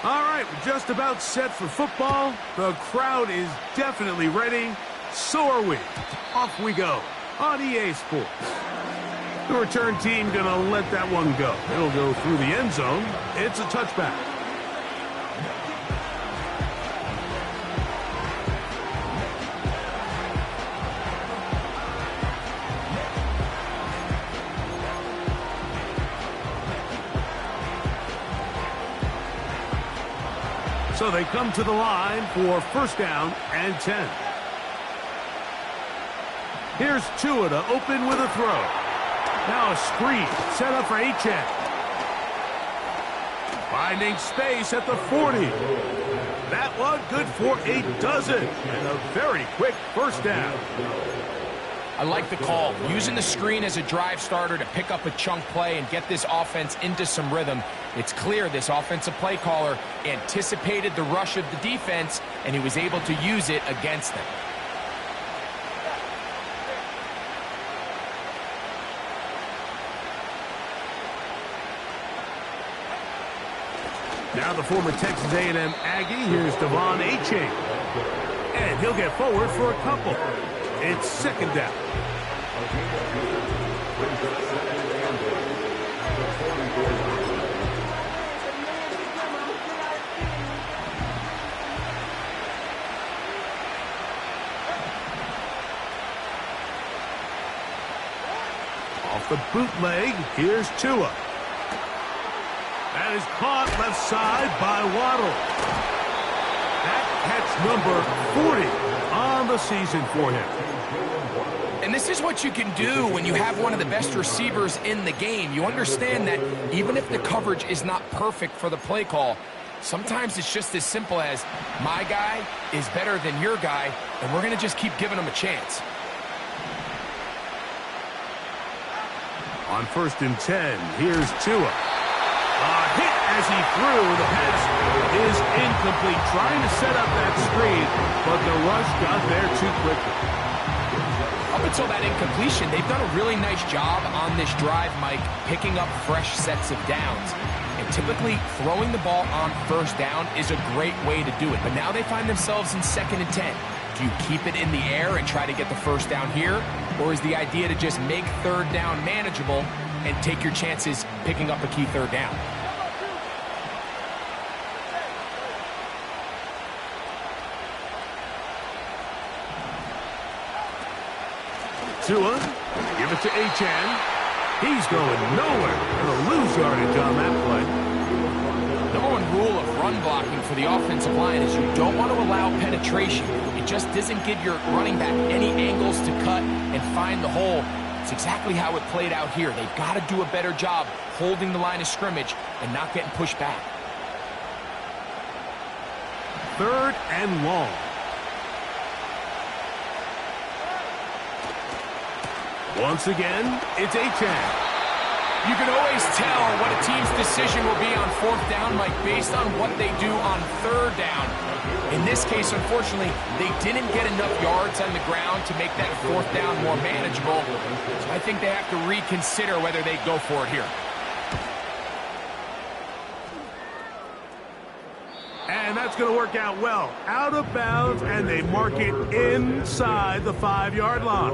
All right, we're just about set for football. The crowd is definitely ready. So are we. Off we go on EA Sports. The return team going to let that one go. It'll go through the end zone. It's a touchback. So they come to the line for first down and 10. Here's Tua to open with a throw. Now a screen set up for Achane. Finding space at the 40. That one good for a dozen. And a very quick first down. I like the call. Using the screen as a drive starter to pick up a chunk play and get this offense into some rhythm. It's clear this offensive play caller anticipated the rush of the defense, and he was able to use it against them. Now the former Texas A&M Aggie. Here's Devon Achane. And he'll get forward for a couple. It's second down. Off the bootleg, here's Tua. That is caught left side by Waddle. That catch number 40 on the season for him. And this is what you can do when you have one of the best receivers in the game. You understand that even if the coverage is not perfect for the play call, sometimes it's just as simple as my guy is better than your guy, and we're going to just keep giving him a chance. On first and 10, here's Tua. A hit as he threw. The pass is incomplete. Trying to set up that screen, but the rush got there too quickly. Up until that incompletion, they've done a really nice job on this drive, Mike, picking up fresh sets of downs. And typically, throwing the ball on first down is a great way to do it. But now they find themselves in second and 10. Do you keep it in the air and try to get the first down here? Or is the idea to just make third down manageable and take your chances picking up a key third down? Tua, give it to Achane. He's going nowhere. Gonna lose yardage on that play. Number one rule of run blocking for the offensive line is you don't want to allow penetration. It just doesn't give your running back any angles to cut and find the hole. It's exactly how it played out here. They've got to do a better job holding the line of scrimmage and not getting pushed back. Third and long. Once again, it's Achane. You can always tell what a team's decision will be on fourth down, Mike, based on what they do on third down. In this case, unfortunately, they didn't get enough yards on the ground to make that fourth down more manageable. So I think they have to reconsider whether they go for it here. And that's going to work out well. Out of bounds, and they mark it inside the 5-yard line.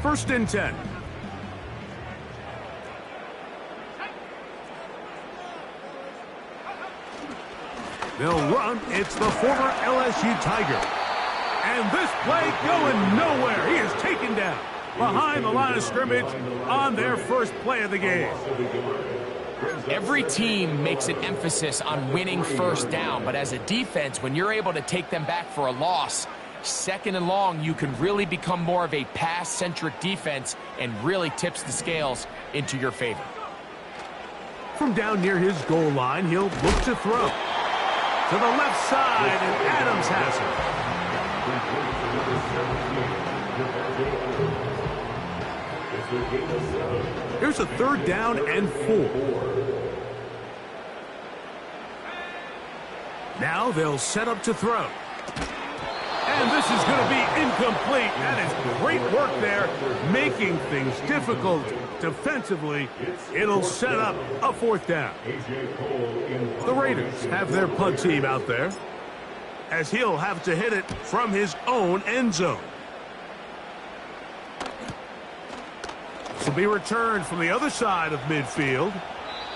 First and 10. They'll run. It's the former LSU Tiger. And this play going nowhere. He is taken down behind the line of scrimmage on their first play of the game. Every team makes an emphasis on winning first down, but as a defense, when you're able to take them back for a loss, second and long, you can really become more of a pass-centric defense and really tips the scales into your favor. From down near his goal line, he'll look to throw. To the left side, and Adams has it. Here's a third down and 4. Now they'll set up to throw. And this is going to be incomplete. That is great work there, making things difficult defensively. It'll set up a fourth down. The Raiders have their punt team out there, as he'll have to hit it from his own end zone. This will be returned from the other side of midfield.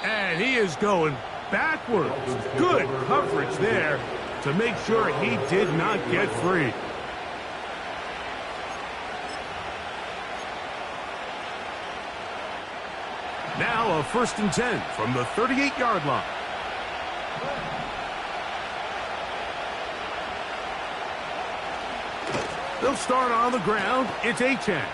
And he is going backwards. Good coverage there to make sure he did not get free. Now a 1st and 10 from the 38-yard line. They'll start on the ground. It's Achane.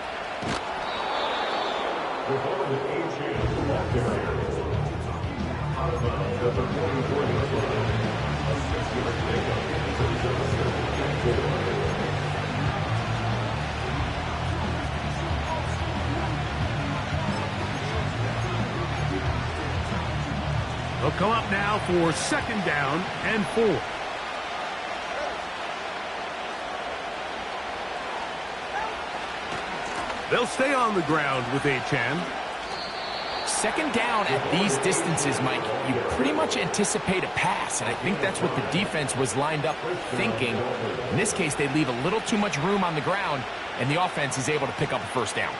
They'll come up now for 2nd down and 4. They'll stay on the ground with Achane. 2nd down at these distances, Mike, you pretty much anticipate a pass, and I think that's what the defense was lined up thinking. In this case, they leave a little too much room on the ground, and the offense is able to pick up a 1st down.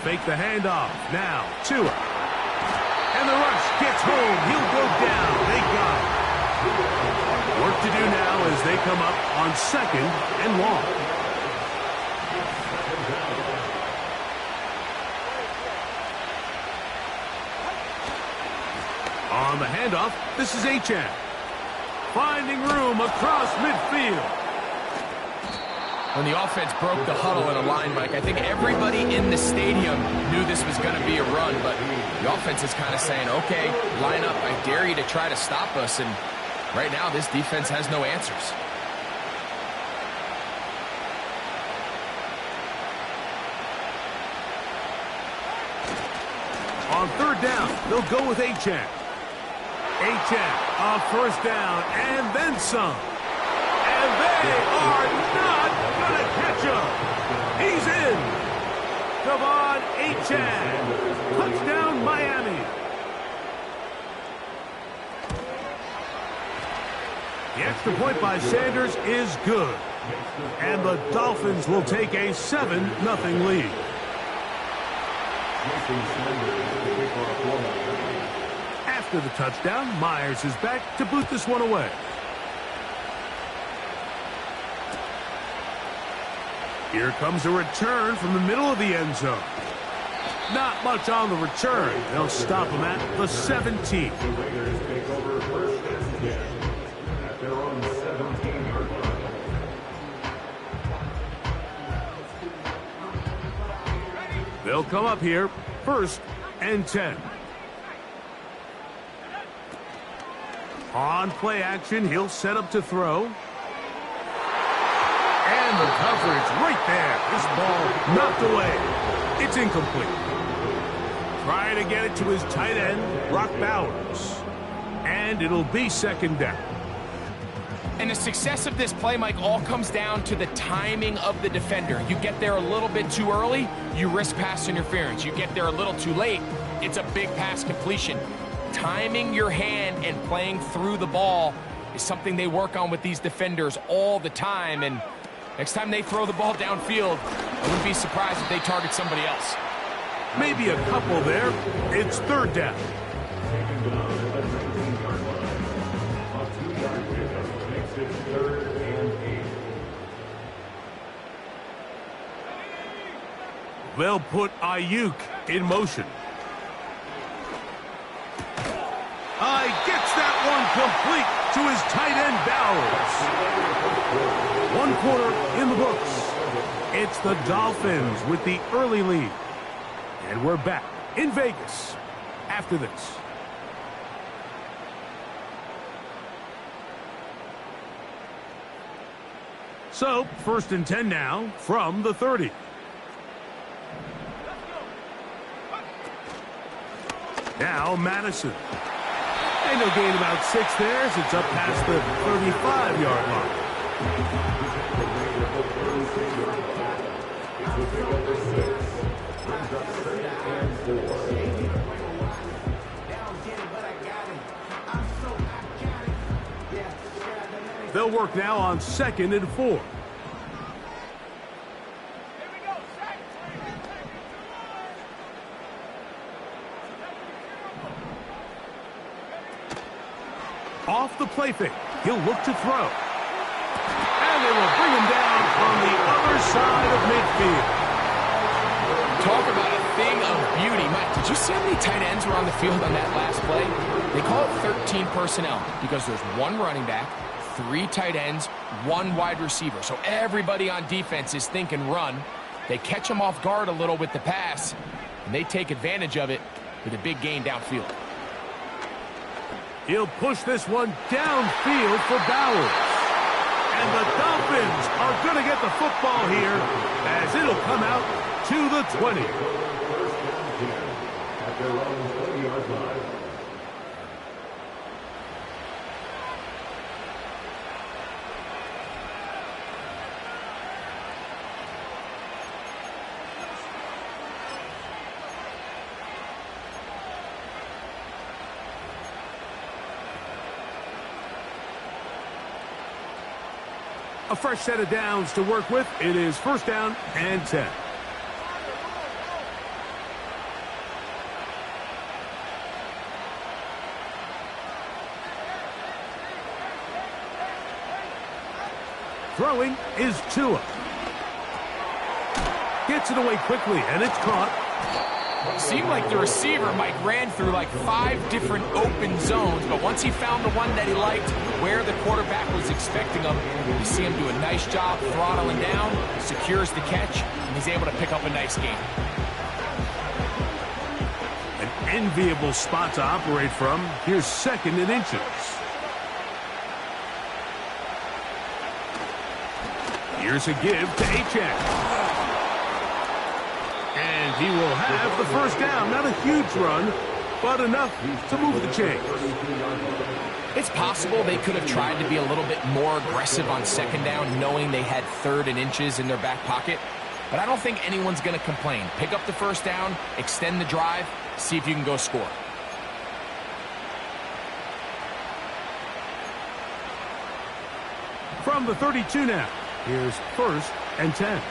Fake the handoff. Now, Tua. And the rush gets home. He'll go down. They got it. Work to do now as they come up on 2nd and long. On the handoff, this is Achane. Finding room across midfield. When the offense broke the huddle in a line, Mike, I think everybody in the stadium knew this was going to be a run, but the offense is kind of saying, okay, line up, I dare you to try to stop us, and right now this defense has no answers. On 3rd down, they'll go with Achane. Achane, a 1st down, and then some. And they are not going to catch him. He's in. Devon Achane. Touchdown, Miami. The extra point by Sanders is good. And the Dolphins will take a 7-0 lead. After the touchdown, Myers is back to boot this one away. Here comes a return from the middle of the end zone. Not much on the return. They'll stop him at the 17. They'll come up here, 1st and 10. On play action, he'll set up to throw. And the coverage right there. This ball knocked away. It's incomplete. Trying to get it to his tight end, Brock Bowers. And it'll be 2nd down. And the success of this play, Mike, all comes down to the timing of the defender. You get there a little bit too early, you risk pass interference. You get there a little too late, it's a big pass completion. Timing your hand and playing through the ball is something they work on with these defenders all the time. And next time they throw the ball downfield, I wouldn't be surprised if they target somebody else. Maybe a couple there. It's 3rd down. They'll put Ayuk in motion. Gets that one complete to his tight end, Bowers. 1 quarter in the books. It's the Dolphins with the early lead. And we're back in Vegas after this. So, 1st and 10 now from the 30. Now Madison. And he'll gain about 6 there as it's up past the 35-yard line. They'll work now on 2nd and 4. Off the play fake. He'll look to throw. And they will bring him down on the other side of midfield. Talk about a thing of beauty. Mike, did you see how many tight ends were on the field on that last play? They call it 13 personnel because there's 1 running back, 3 tight ends, 1 wide receiver. So everybody on defense is thinking run. They catch them off guard a little with the pass, and they take advantage of it with a big gain downfield. He'll push this one downfield for Bowers. And the Dolphins are going to get the football here as it'll come out to the 20. A fresh set of downs to work with. It is 1st down and 10. Throwing is Tua. Gets it away quickly, and it's caught. Seemed like the receiver, Mike, ran through like 5 different open zones, but once he found the one that he liked, where the quarterback was expecting him, you see him do a nice job throttling down, secures the catch, and he's able to pick up a nice gain. An enviable spot to operate from. Here's 2nd and inches. Here's a give to Achane. And he will have the 1st down. Not a huge run, but enough to move the chains. It's possible they could have tried to be a little bit more aggressive on 2nd down, knowing they had 3rd and inches in their back pocket. But I don't think anyone's going to complain. Pick up the 1st down, extend the drive, see if you can go score. From the 32 now, here's 1st and 10.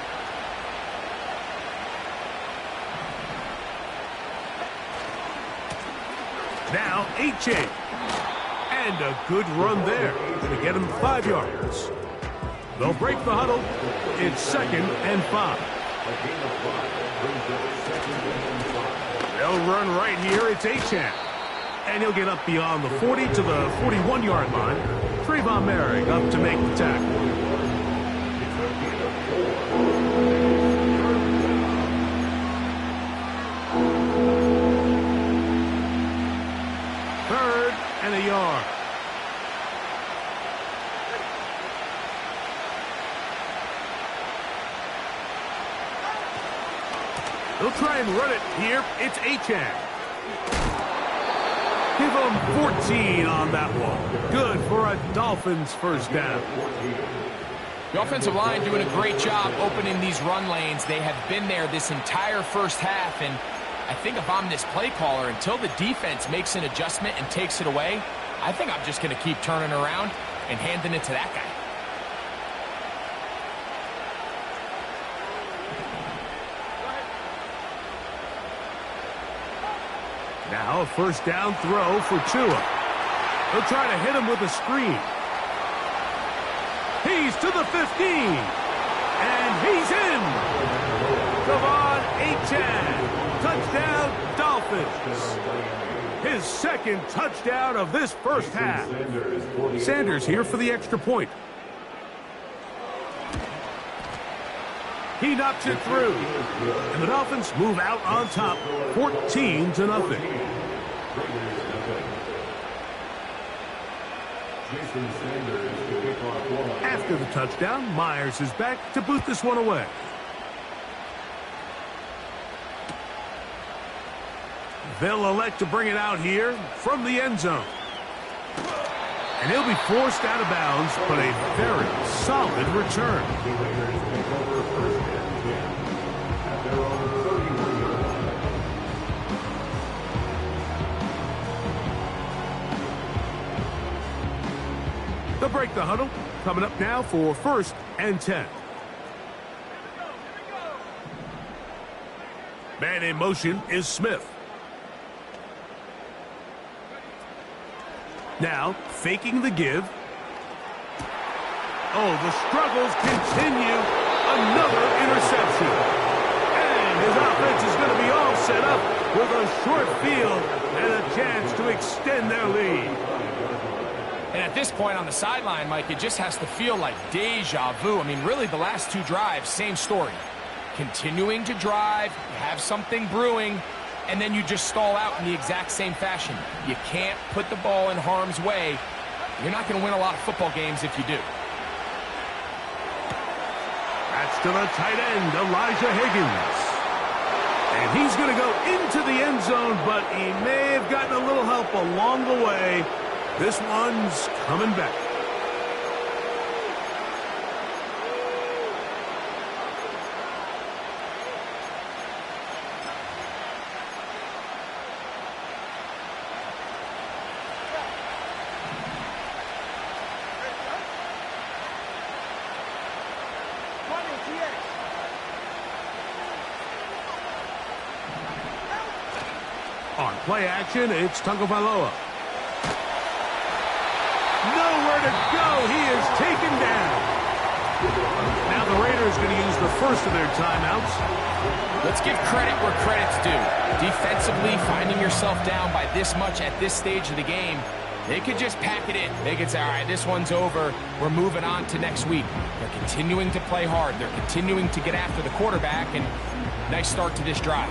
Now Achane. And a good run there to get him 5 yards. They'll break the huddle. It's 2nd and 5. They'll run right here. It's Achane. And he'll get up beyond the 40 to the 41-yard line. Trayvon Merrick up to make the tackle. And a yard. They'll try and run it here. It's Achane. Give them 14 on that one. Good for a Dolphins 1st down. The offensive line doing a great job opening these run lanes. They have been there this entire 1st half, and I think if I'm this play caller, until the defense makes an adjustment and takes it away, I think I'm just going to keep turning around and handing it to that guy. Now a 1st down throw for Tua. They'll try to hit him with a screen. He's to the 15. And he's in. Trayvon Achane. Touchdown, Dolphins. His 2nd touchdown of this 1st half. Sanders here for the extra point. He knocks it through. And the Dolphins move out on top, 14-0. After the touchdown, Myers is back to boot this one away. They'll elect to bring it out here from the end zone. And he'll be forced out of bounds, but a very solid return. They'll break the huddle. Coming up now for 1st and 10. Man in motion is Smith. Now, faking the give. Oh, the struggles continue. Another interception. And his offense is going to be all set up with a short field and a chance to extend their lead. And at this point on the sideline, Mike, it just has to feel like deja vu. I mean, really, the last two drives, same story. Continuing to drive, you have something brewing, and then you just stall out in the exact same fashion. You can't put the ball in harm's way. You're not going to win a lot of football games if you do. That's to the tight end, Elijah Higgins. And he's going to go into the end zone, but he may have gotten a little help along the way. This one's coming back. On play action, it's Tagovailoa. Nowhere to go. He is taken down. Now the Raiders going to use the first of their timeouts. Let's give credit where credit's due. Defensively, finding yourself down by this much at this stage of the game, they could just pack it in. They could say, all right, this one's over. We're moving on to next week. They're continuing to play hard. They're continuing to get after the quarterback, and nice start to this drive.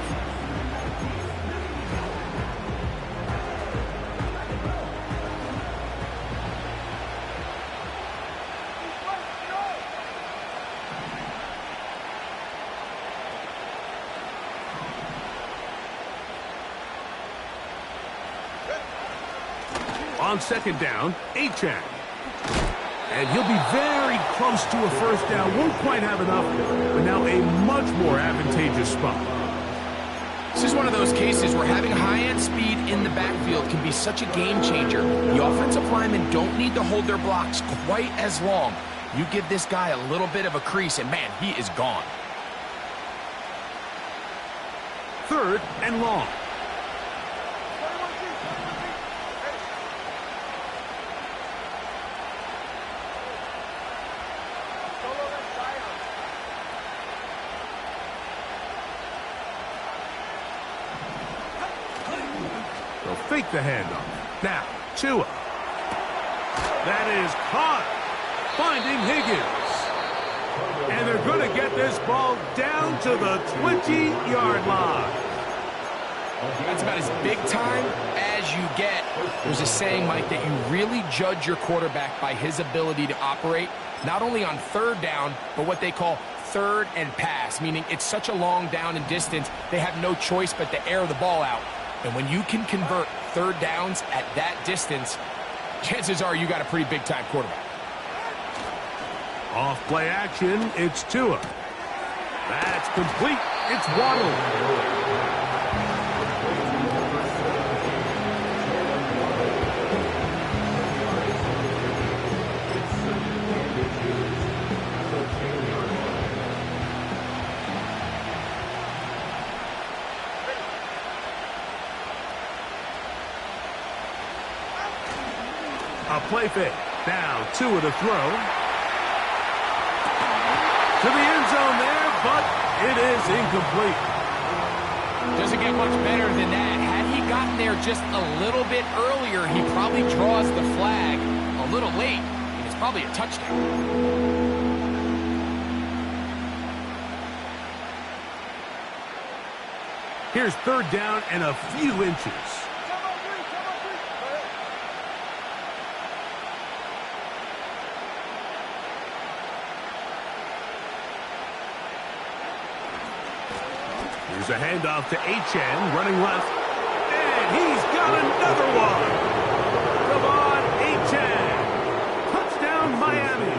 On 2nd down, Achane. And he'll be very close to a first down. Won't quite have enough, but now a much more advantageous spot. This is one of those cases where having high-end speed in the backfield can be such a game changer. The offensive linemen don't need to hold their blocks quite as long. You give this guy a little bit of a crease, and man, he is gone. 3rd and long. Fake the handoff. Now, Tua. That is caught. Finding Higgins. And they're going to get this ball down to the 20-yard line. That's about as big time as you get. There's a saying, Mike, that you really judge your quarterback by his ability to operate, not only on 3rd down, but what they call 3rd and pass, meaning it's such a long down and distance, they have no choice but to air the ball out. And when you can convert 3rd downs at that distance, chances are you got a pretty big-time quarterback. Off play action, it's Tua. That's complete. It's Waddle. A play fake. Now, Tua to throw. To the end zone there, but it is incomplete. Doesn't get much better than that. Had he gotten there just a little bit earlier, he probably draws the flag a little late, and it's probably a touchdown. Here's 3rd down and a few inches. Here's a handoff to Achane, running left. And he's got another one. Come on, Achane. Touchdown, Miami.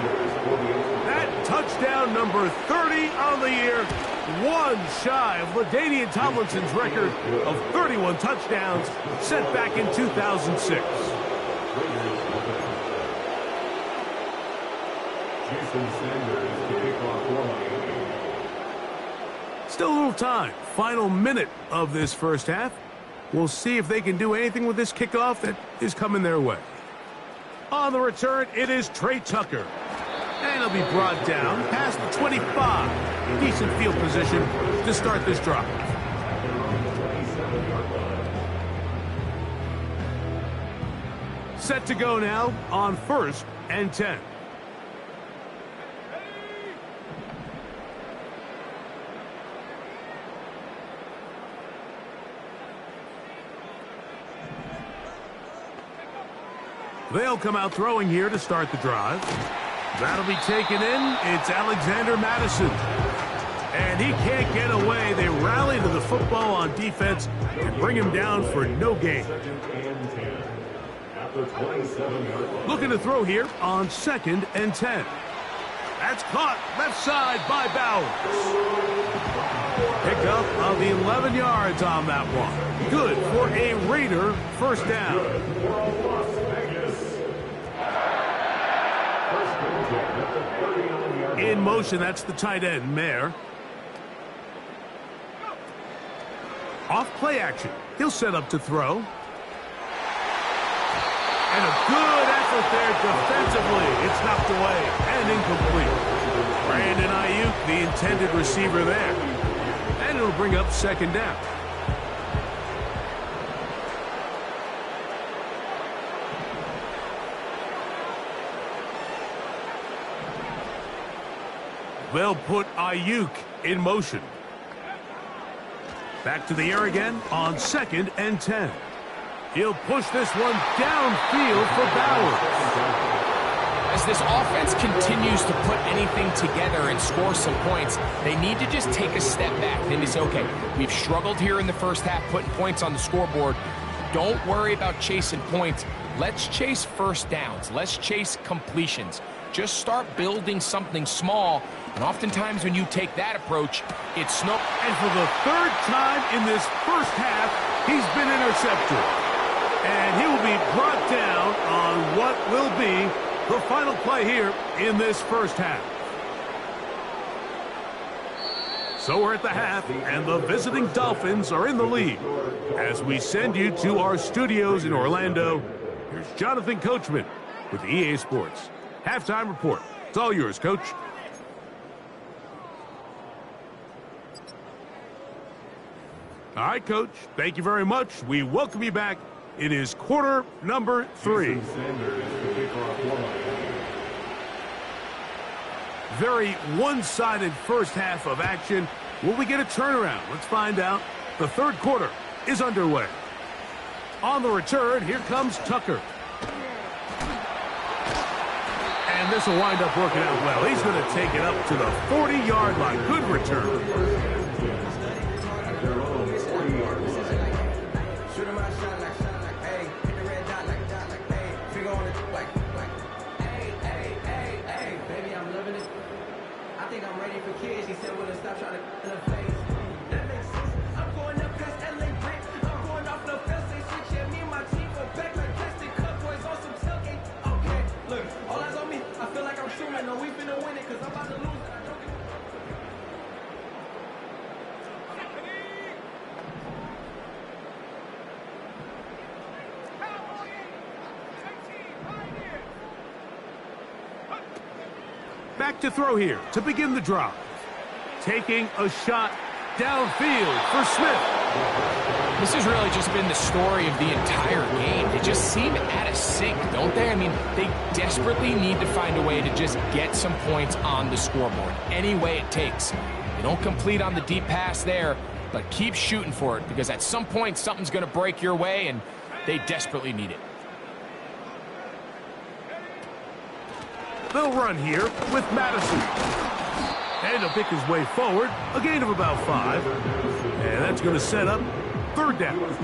That touchdown number 30 on the year. One shy of LaDainian Tomlinson's record of 31 touchdowns set back in 2006. Still a little time. Final minute of this first half. We'll see if they can do anything with this kickoff that is coming their way. On the return, it is Trey Tucker. And he'll be brought down past the 25. Decent field position to start this drive. Set to go now on 1st and 10. They'll come out throwing here to start the drive. That'll be taken in. It's Alexander Madison. And he can't get away. They rally to the football on defense and bring him down for no gain. Looking to throw here on 2nd and 10. That's caught left side by Bowers. Pickup of 11 yards on that one. Good for a Raider first down. In motion, that's the tight end, Mayer. Off play action. He'll set up to throw. And a good effort there defensively. It's knocked away and incomplete. Brandon Ayuk, the intended receiver there. And it'll bring up 2nd down. They'll put Ayuk in motion. Back to the air again on 2nd and 10. He'll push this one downfield for Bowers. As this offense continues to put anything together and score some points, they need to just take a step back. They need to say, okay, we've struggled here in the first half putting points on the scoreboard. Don't worry about chasing points. Let's chase first downs. Let's chase completions. Just start building something small. And oftentimes when you take that approach, it's snow. And for the 3rd time in this first half, he's been intercepted. And he will be brought down on what will be the final play here in this first half. So we're at the half, and the visiting Dolphins are in the lead. As we send you to our studios in Orlando, here's Jonathan Coachman with EA Sports. Halftime report. It's all yours, Coach. All right, Coach. Thank you very much. We welcome you back. It is quarter number 3. Very one-sided first half of action. Will we get a turnaround? Let's find out. The 3rd quarter is underway. On the return, here comes Tucker. And this will wind up working out well. He's going to take it up to the 40-yard line. Good return. Back to throw here to begin the drive. Taking a shot downfield for Smith. This has really just been the story of the entire game. They just seem out of sync, don't they? I mean, they desperately need to find a way to just get some points on the scoreboard, any way it takes. They don't complete on the deep pass there, but keep shooting for it, because at some point something's going to break your way, and they desperately need it. They'll run here with Madison. And he'll pick his way forward, a gain of about 5. And that's going to set up third down. It's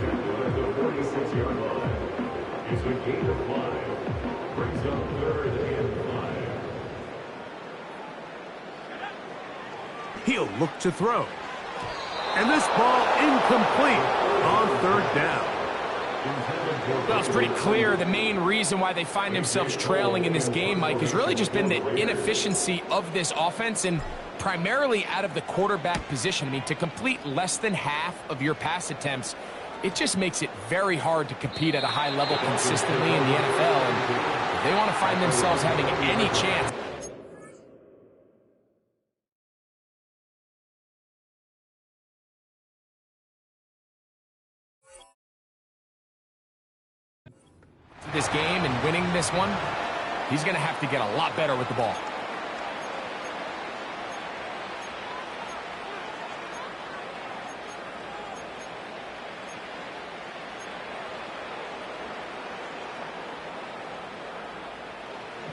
a gain of 5. Brings up third and 5. He'll look to throw. And this ball incomplete on third down. Well, it's pretty clear the main reason why they find themselves trailing in this game, Mike, has really just been the inefficiency of this offense and primarily out of the quarterback position. I mean, to complete less than half of your pass attempts, it just makes it very hard to compete at a high level consistently in the NFL. And if they want to find themselves having any chance this game and winning this one, he's going to have to get a lot better with the ball.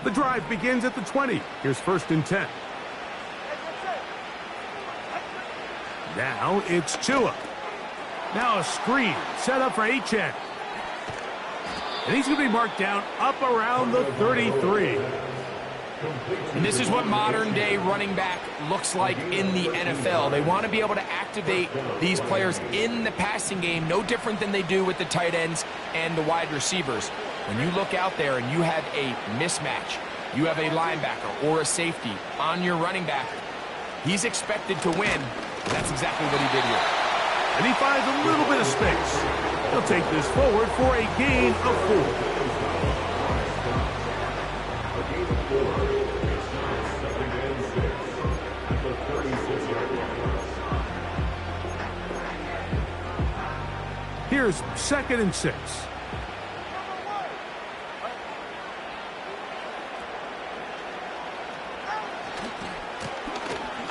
The drive begins at the 20. Here's first and 10. Now it's Tua. Now a screen set up for Achane. And he's going to be marked down up around the 33. And this is what modern-day running back looks like in the NFL. They want to be able to activate these players in the passing game, no different than they do with the tight ends and the wide receivers. When you look out there and you have a mismatch, you have a linebacker or a safety on your running back, he's expected to win. That's exactly what he did here. And he finds a little bit of space. He'll take this forward for a gain of 4. Here's second and 6.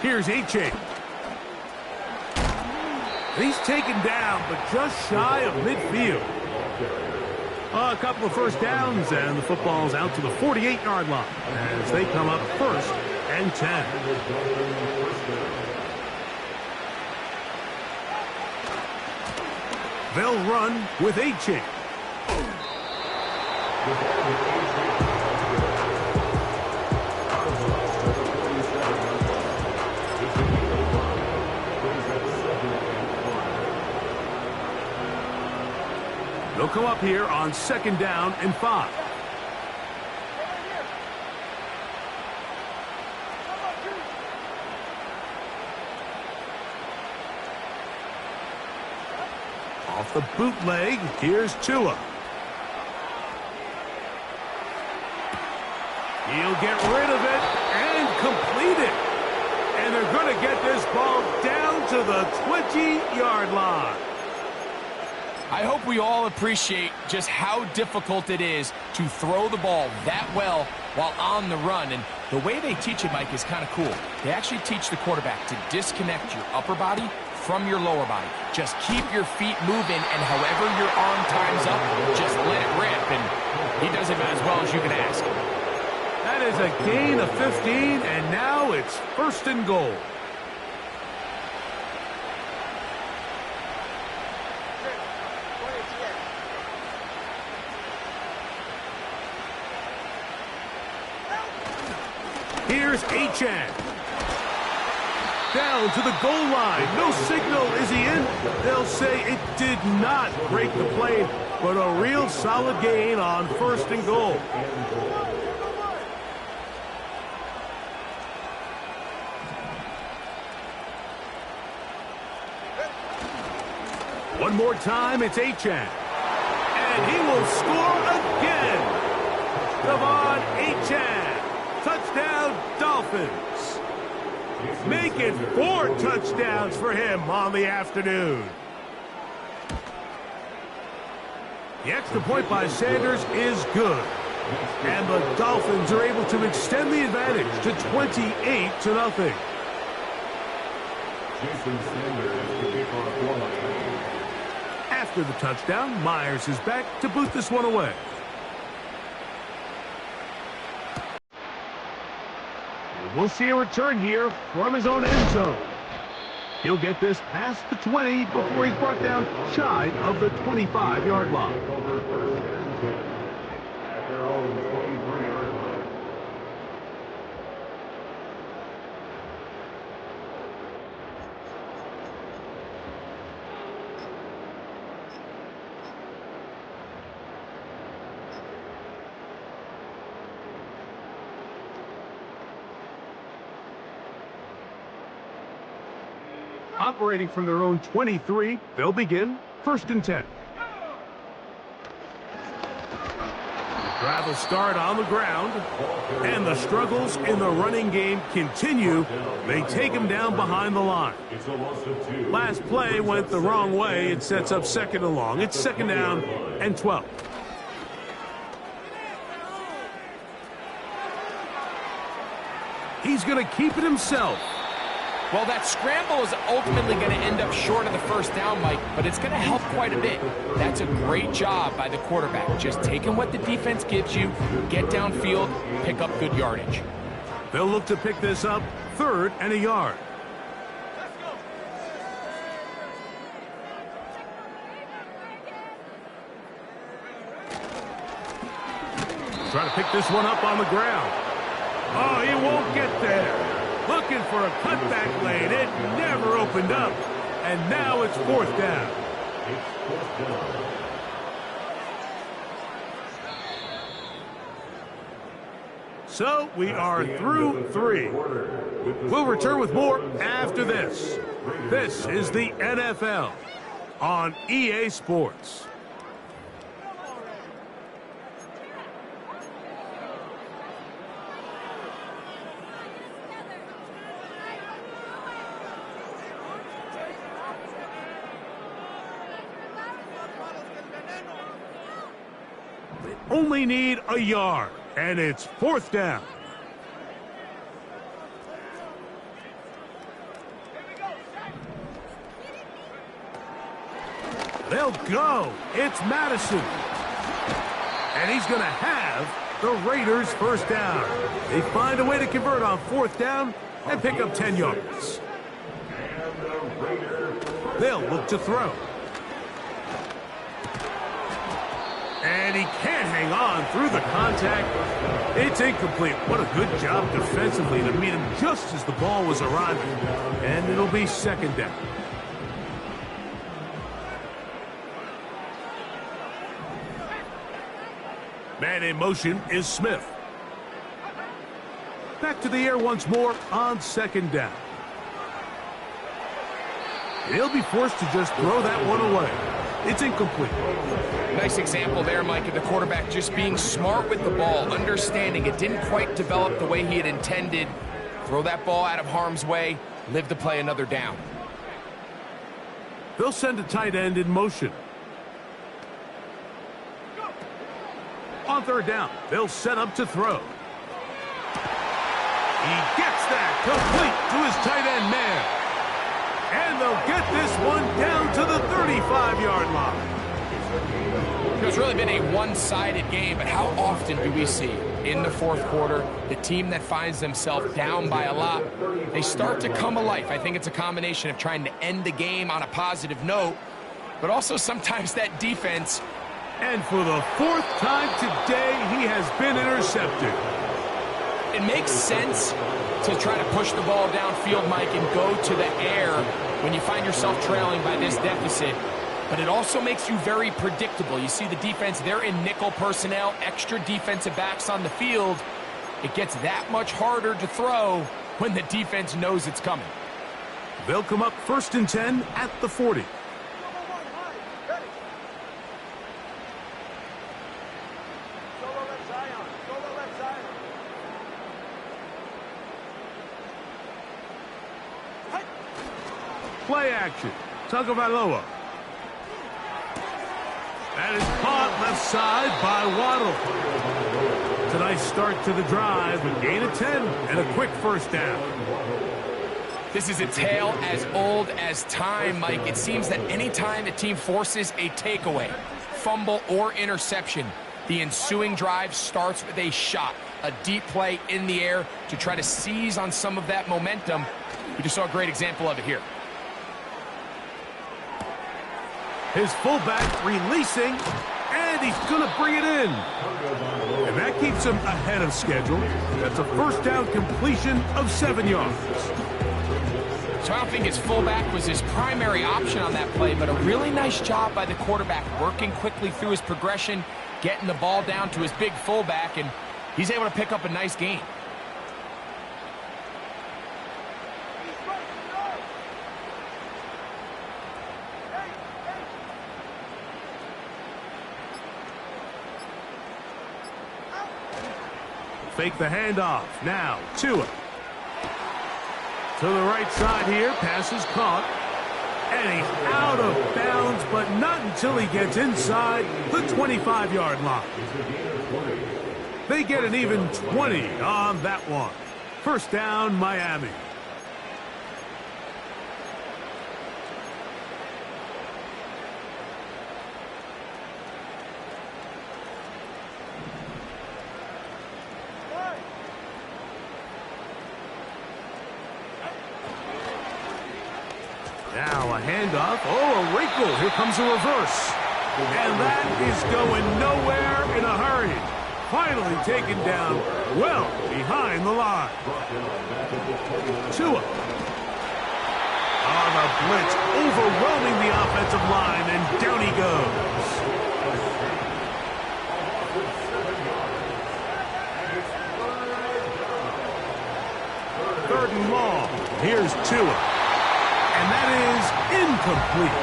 Here's Achane. He's taken down, but just shy of midfield. A couple of first downs, and the football's out to the 48-yard line as they come up first and 10. They'll run with Achane. They'll come up here on second down and 5. Off the bootleg, here's Tua. He'll get rid of it and complete it. And they're going to get this ball down to the 20-yard line. I hope we all appreciate just how difficult it is to throw the ball that well while on the run. And the way they teach it, Mike, is kind of cool. They actually teach the quarterback to disconnect your upper body from your lower body. Just keep your feet moving, and however your arm times up, just let it rip. And he does it as well as you can ask. That is a gain of 15, and now it's first and goal. Here's Achane. Down to the goal line. No signal. Is he in? They'll say it did not break the plane, but a real solid gain on first and goal. One more time, it's Achane. And he will score again. Devon Achane. Touchdown, Dolphins. Make it 4 touchdowns for him on the afternoon. The extra point by Sanders is good. And the Dolphins are able to extend the advantage to 28-0. After the touchdown, Myers is back to boot this one away. We'll see a return here from his own end zone. He'll get this past the 20 before he's brought down shy of the 25-yard line. At their own 23-yard line. Operating from their own 23, they'll begin 1st and 10. The drive will start on the ground, and the struggles in the running game continue. They take him down behind the line. It's a loss of 2. Last play went the wrong way. It sets up 2nd and long. It's 2nd down and 12. He's going to keep it himself. Well, that scramble is ultimately going to end up short of the 1st down, Mike, but it's going to help quite a bit. That's a great job by the quarterback. Just taking what the defense gives you, get downfield, pick up good yardage. They'll look to pick this up 3rd and a yard. Try to pick this one up on the ground. Oh, he won't get there. Looking for a cutback lane. It never opened up. And now it's 4th down. It's 4th down. So we are through 3. We'll return with more after this. This is the NFL on EA Sports. Only need a yard, and it's 4th down. They'll go. It's Madison. And he's going to have the Raiders' 1st down. They find a way to convert on 4th down and pick up 10 yards. They'll look to throw. And he can't hang on through the contact. It's incomplete. What a good job defensively to meet him just as the ball was arriving. And it'll be 2nd down. Man in motion is Smith. Back to the air once more on 2nd down. He'll be forced to just throw that one away. It's incomplete. Nice example there, Mike, of the quarterback just being smart with the ball, understanding it didn't quite develop the way he had intended. Throw that ball out of harm's way, live to play another down. They'll send a tight end in motion. On 3rd down, they'll set up to throw. He gets that complete to his tight end man. And they'll get this one down to the 35-yard line. It's really been a one-sided game, but how often do we see in the 4th quarter the team that finds themselves down by a lot, they start to come alive? I think it's a combination of trying to end the game on a positive note, but also sometimes that defense. And for the 4th time today, he has been intercepted. It makes sense to try to push the ball downfield, Mike, and go to the air when you find yourself trailing by this deficit. But it also makes you very predictable. You see the defense, they're in nickel personnel, extra defensive backs on the field. It gets that much harder to throw when the defense knows it's coming. They'll come up 1st and 10 at the 40. Play action. Tagovailoa. That is caught left side by Waddle. It's a nice start to the drive, a gain of 10 and a quick 1st down. This is a tale as old as time, Mike. It seems that any time the team forces a takeaway, fumble, or interception, The ensuing drive starts with a shot, a deep play in the air to try to seize on some of that momentum. We just saw a great example of it here. His fullback releasing, and he's going to bring it in. And that keeps him ahead of schedule. That's a first down completion of 7 yards. So I don't think his fullback was his primary option on that play, but a really nice job by the quarterback working quickly through his progression, getting the ball down to his big fullback, and he's able to pick up a nice gain. Fake the handoff. Now, Tua. To the right side here. Pass is caught. And he's out of bounds, but not until he gets inside the 25-yard line. They get an even 20 on that one. First down, Miami. Now a handoff. Oh, a wrinkle. Here comes a reverse. And that is going nowhere in a hurry. Finally taken down well behind the line. Tua. On the blitz, overwhelming the offensive line, and down he goes. Third and long. Here's Tua. And that is incomplete.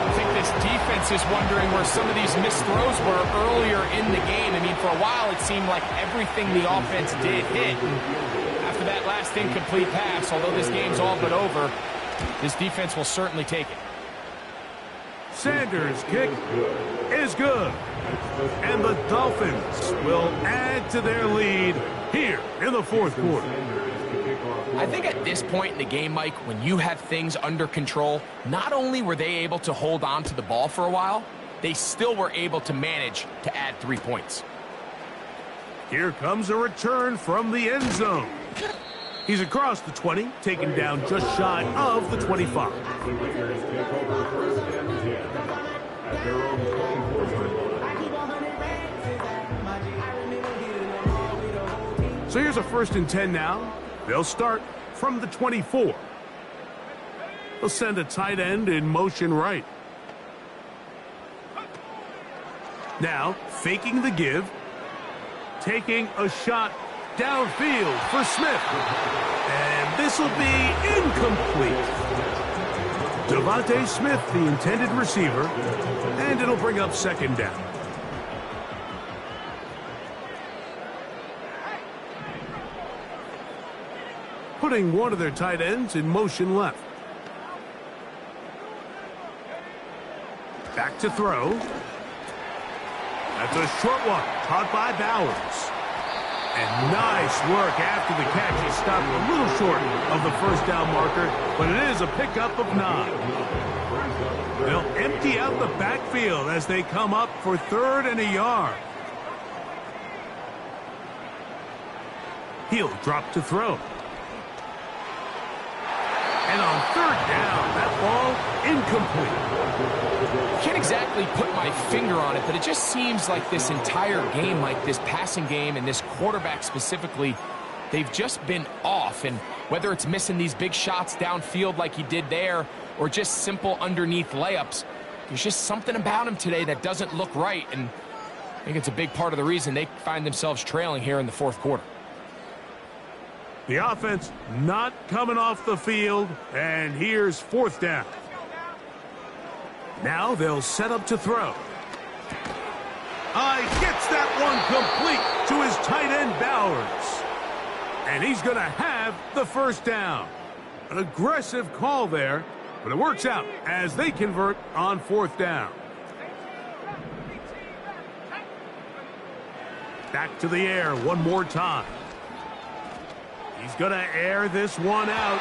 I think this defense is wondering where some of these missed throws were earlier in the game. I mean, for a while it seemed like everything the offense did hit. After that last incomplete pass, although this game's all but over, this defense will certainly take it. Sanders' kick is good. And the Dolphins will add to their lead here in the fourth quarter. I think at this point in the game, Mike, when you have things under control, not only were they able to hold on to the ball for a while, they still were able to manage to add 3 points. Here comes a return from the end zone. He's across the 20, taken down just shy of the 25. So here's a 1st and 10 now. They'll start from the 24. They'll send a tight end in motion right. Now, faking the give. Taking a shot downfield for Smith. And this will be incomplete. Devontae Smith, the intended receiver. And it'll bring up 2nd down. Putting one of their tight ends in motion left. Back to throw. That's a short one, caught by Bowers. And nice work after the catch. He stopped a little short of the 1st down marker, but it is a pickup of 9. They'll empty out the backfield as they come up for 3rd and a yard. He'll drop to throw. And on 3rd down, that ball incomplete. Can't exactly put my finger on it, but it just seems like this entire game, like this passing game and this quarterback specifically, they've just been off. And whether it's missing these big shots downfield like he did there or just simple underneath layups, there's just something about him today that doesn't look right. And I think it's a big part of the reason they find themselves trailing here in the 4th quarter. The offense not coming off the field, and here's 4th down. Now they'll set up to throw. Gets that one complete to his tight end, Bowers. And he's going to have the 1st down. An aggressive call there, but it works out as they convert on 4th down. Back to the air one more time. He's going to air this one out.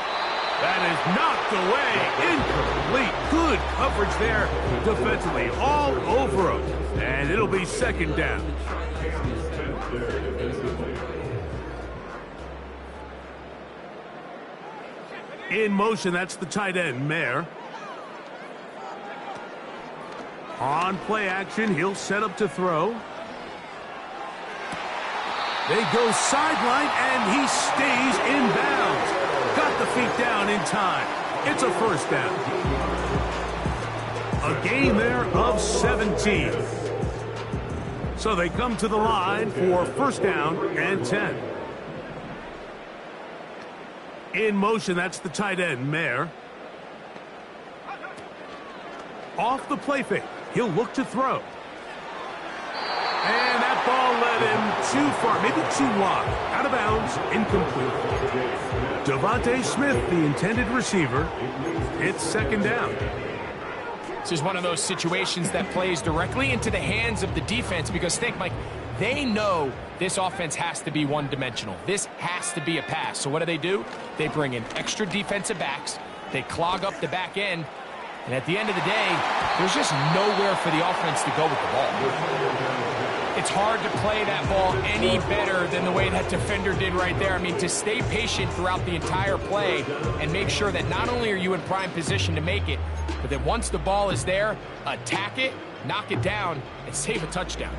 That is knocked away. Incomplete. Good coverage there defensively. All over him. And it'll be second down. In motion, that's the tight end, Mayer. On play action, he'll set up to throw. They go sideline, and he stays in bounds. Got the feet down in time. It's a first down. A gain there of 17. So they come to the line for first down and 10. In motion, that's the tight end, Mayer. Off the play fake. He'll look to throw. And that ball led him too far, maybe too wide. Out of bounds, incomplete. Devontae Smith, the intended receiver. It's second down. This is one of those situations that plays directly into the hands of the defense because, think, Mike, they know this offense has to be one-dimensional. This has to be a pass. So what do? They bring in extra defensive backs. They clog up the back end. And at the end of the day, there's just nowhere for the offense to go with the ball. It's hard to play that ball any better than the way that defender did right there. I mean, to stay patient throughout the entire play and make sure that not only are you in prime position to make it, but that once the ball is there, attack it, knock it down, and save a touchdown.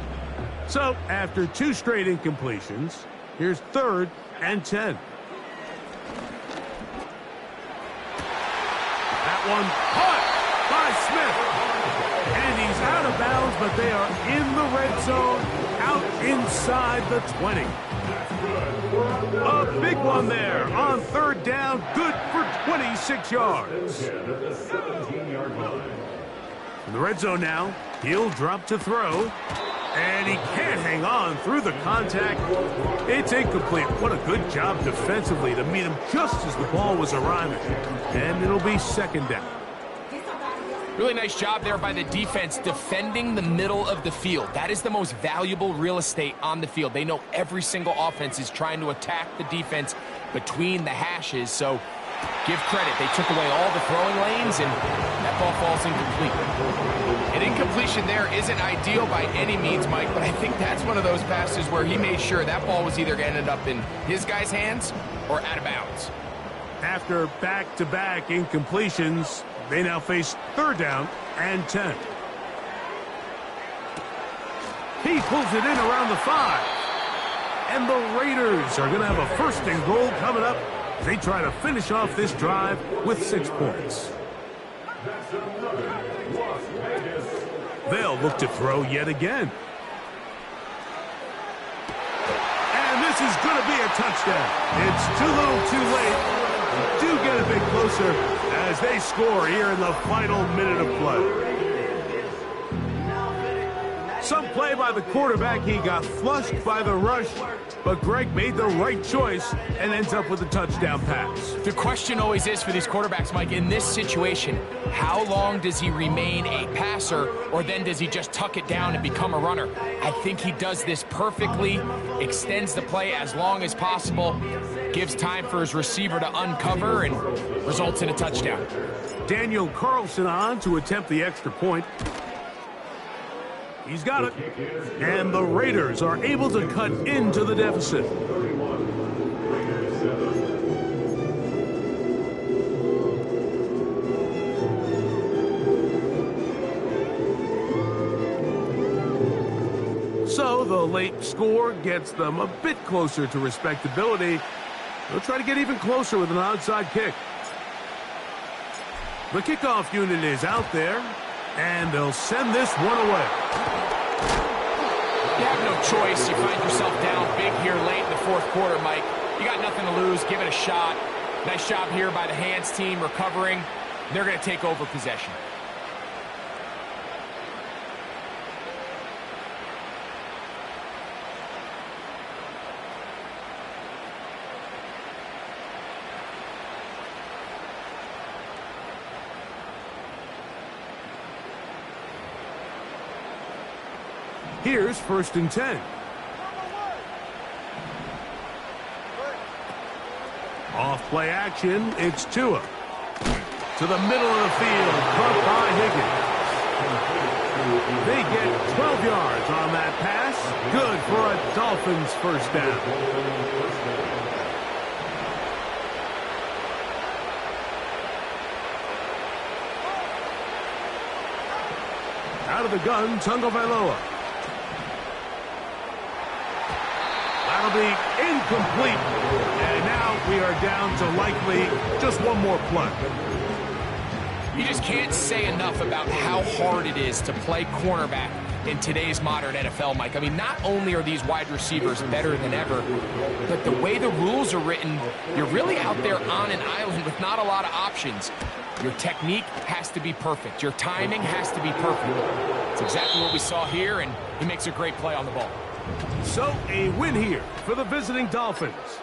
So, after two straight incompletions, here's third and 10. That one caught by Smith. And he's out of bounds, but they are in the red zone, out inside the 20. A big one there on third down, good for 26 yards. In the red zone now, he'll drop to throw. And he can't hang on through the contact. It's incomplete. What a good job defensively to meet him just as the ball was arriving. And it'll be second down. Really nice job there by the defense defending the middle of the field. That is the most valuable real estate on the field. They know every single offense is trying to attack the defense between the hashes. So give credit. They took away all the throwing lanes, and that ball falls incomplete. An incompletion there isn't ideal by any means, Mike, but I think that's one of those passes where he made sure that ball was either going to end up in his guy's hands or out of bounds. After back-to-back incompletions, they now face third down and 10. He pulls it in around the 5. And the Raiders are going to have a first and goal coming up. They try to finish off this drive with 6 points. They'll look to throw yet again. And this is going to be a touchdown. It's too little too late. Do get a bit closer as they score here in the final minute of play. Some play by the quarterback. He got flushed by the rush, but Greg made the right choice and ends up with a touchdown pass. The question always is for these quarterbacks, Mike, in this situation, how long does he remain a passer, or then does he just tuck it down and become a runner? I think he does this perfectly, extends the play as long as possible, gives time for his receiver to uncover, and results in a touchdown. Daniel Carlson on to attempt the extra point. He's got it. And the Raiders are able to cut into the deficit. So the late score gets them a bit closer to respectability. They'll try to get even closer with an onside kick. The kickoff unit is out there, and they'll send this one away. You have no choice. You find yourself down big here late in the fourth quarter, Mike. You got nothing to lose. Give it a shot. Nice job here by the hands team recovering. They're going to take over possession. Here's first and 10. Off play action, it's Tua. To the middle of the field, caught by Higgins. They get 12 yards on that pass. Good for a Dolphins first down. Out of the gun, Tagovailoa. That'll be incomplete. And now we are down to likely just one more play. You just can't say enough about how hard it is to play cornerback in today's modern NFL, Mike. I mean, not only are these wide receivers better than ever, but the way the rules are written, you're really out there on an island with not a lot of options. Your technique has to be perfect. Your timing has to be perfect. It's exactly what we saw here, and he makes a great play on the ball. So, a win here for the visiting Dolphins.